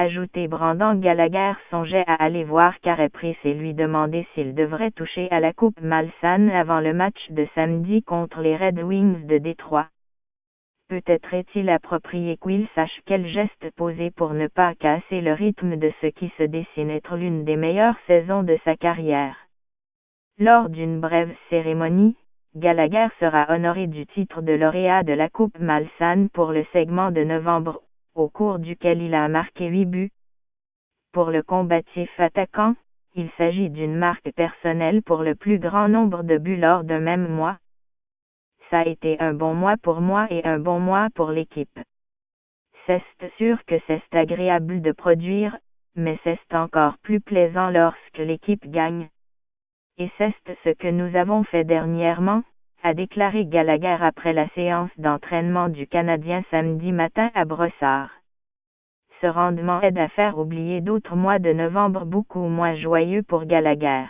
ajoutait Brendan Gallagher, songeait à aller voir Carey Price et lui demander s'il devrait toucher à la Coupe Malsain avant le match de samedi contre les Red Wings de Détroit. Peut-être est-il approprié qu'il sache quel geste poser pour ne pas casser le rythme de ce qui se dessine être l'une des meilleures saisons de sa carrière. Lors d'une brève cérémonie, Gallagher sera honoré du titre de lauréat de la Coupe Malsain pour le segment de novembre, au cours duquel il a marqué 8 buts. Pour le combatif attaquant, il s'agit d'une marque personnelle pour le plus grand nombre de buts lors d'un même mois. Ça a été un bon mois pour moi et un bon mois pour l'équipe. C'est sûr que c'est agréable de produire, mais c'est encore plus plaisant lorsque l'équipe gagne. Et c'est ce que nous avons fait dernièrement, a déclaré Gallagher après la séance d'entraînement du Canadien samedi matin à Brossard. Ce rendement aide à faire oublier d'autres mois de novembre beaucoup moins joyeux pour Gallagher.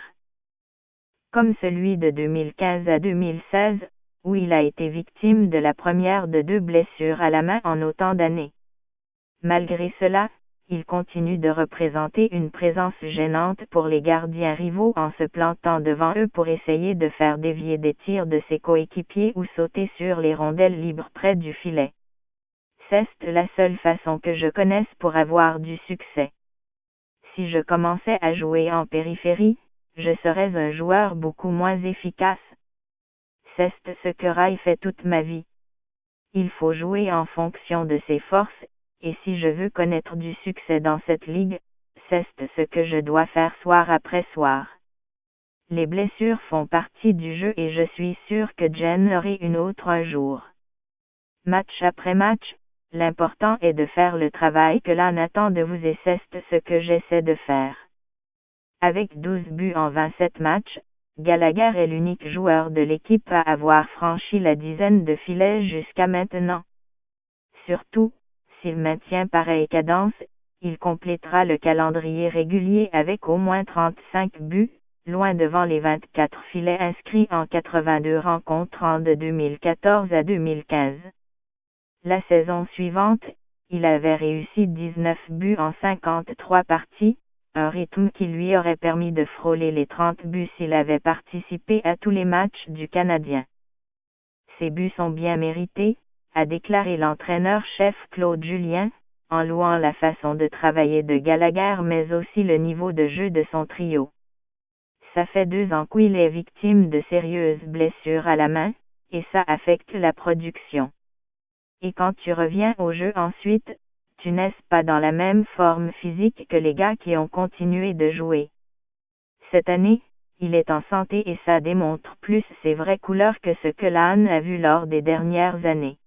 Comme celui de 2015 à 2016, où il a été victime de la première de 2 blessures à la main en autant d'années. Malgré cela, il continue de représenter une présence gênante pour les gardiens rivaux en se plantant devant eux pour essayer de faire dévier des tirs de ses coéquipiers ou sauter sur les rondelles libres près du filet. C'est la seule façon que je connaisse pour avoir du succès. Si je commençais à jouer en périphérie, je serais un joueur beaucoup moins efficace. C'est ce que Rai fait toute ma vie. Il faut jouer en fonction de ses forces, et si je veux connaître du succès dans cette ligue, c'est ce que je dois faire soir après soir. Les blessures font partie du jeu et je suis sûr que j'en aurai une autre un jour. Match après match, l'important est de faire le travail que l'on attend de vous et c'est ce que j'essaie de faire. Avec 12 buts en 27 matchs, Gallagher est l'unique joueur de l'équipe à avoir franchi la dizaine de filets jusqu'à maintenant. Surtout, s'il maintient pareille cadence, il complétera le calendrier régulier avec au moins 35 buts, loin devant les 24 filets inscrits en 82 rencontres de 2014 à 2015. La saison suivante, il avait réussi 19 buts en 53 parties, un rythme qui lui aurait permis de frôler les 30 buts s'il avait participé à tous les matchs du Canadien. Ces buts sont bien mérités, a déclaré l'entraîneur-chef Claude Julien, en louant la façon de travailler de Gallagher mais aussi le niveau de jeu de son trio. Ça fait 2 ans qu'il est victime de sérieuses blessures à la main, et ça affecte la production. Et quand tu reviens au jeu ensuite, tu n'es pas dans la même forme physique que les gars qui ont continué de jouer. Cette année, il est en santé et ça démontre plus ses vraies couleurs que ce que l'on a vu lors des dernières années.